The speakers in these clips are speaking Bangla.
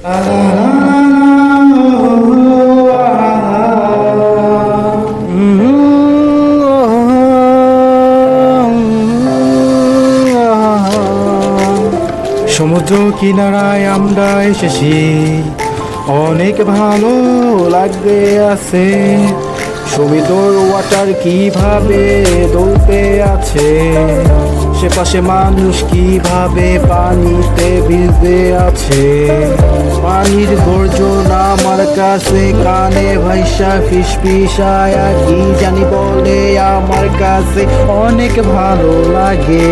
সমুদ্র কিনারায় আমরা এসেছি, অনেক ভালো লাগবে আছে। সমুদ্র ওয়াটার কিভাবে দুলতে আছে, সেপাশে মানুষ কিভাবে পানিতে ভিজে আছে। পানির গর্জন আমার কাছে কানে ভাইসা ফিসফিসায় কি জানি বলে, আমার কাছে অনেক ভালো লাগে।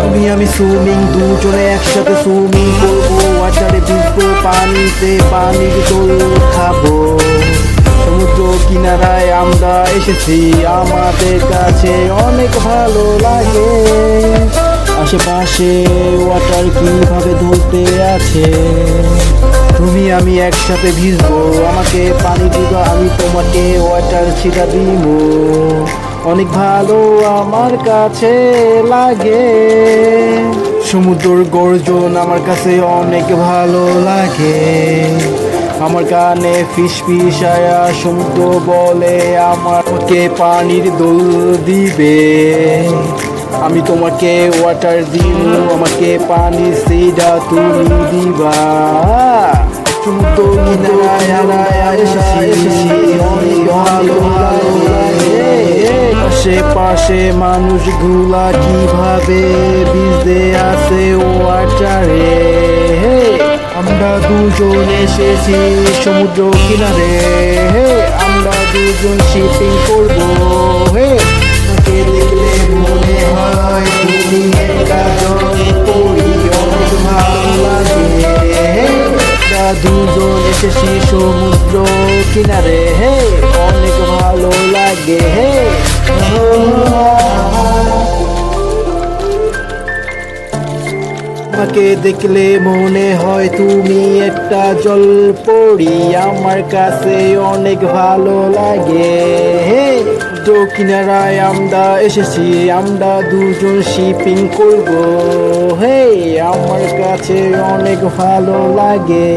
তুমি আমি সুইমিং, দুজনে একসাথে সুইমিং করবো, ওয়াটারে ভিজবো, পানিতে পানির দোল খাবো। সমুদ্র কিনারায় আমরা এসেছি, আমাদের কাছে অনেক ভালো লাগে। আশেপাশে ওয়াটার কিভাবে ধরতে আছে, তুমি আমি একসাথে ভিজবো, আমাকে পানি দিবা, আমি তোমাকে ওয়াটার ছিটা দিব। অনেক ভালো আমার কাছে লাগে। সমুদ্রের গর্জন আমার কাছে অনেক ভালো লাগে। আমার কানে ফিসফিসায়া সমুদ্র বলে, আমাকে পানির দোল দিবে, আমি তোমাকে ওয়াটার দিব, আমাকে পানি সিডা তুমি দিবা। সমুদ্র কিনারায় এসেছি, অনেক ভালো লাগে। আশেপাশে মানুষগুলা কিভাবে ভিজে আছে ওয়াটারে। আমরা দুজন এসেছি সমুদ্র কিনারে, আমরা দুজন শিপিং করবো। তাকে দেখলে মনে হয় তুমি একটা জলে পড়ি, অনেক ভালো লাগে। আমরা দুজন এসেছি সমুদ্র কিনারে, অনেক ভালো লাগে। আমাকে দেখলে মনে হয় তুমি একটা জলপরি, আমার কাছে অনেক ভালো লাগে। কিনারায় আমরা এসেছি, আমরা দুজন শিপিং করবো, আমার কাছে অনেক ভালো লাগে।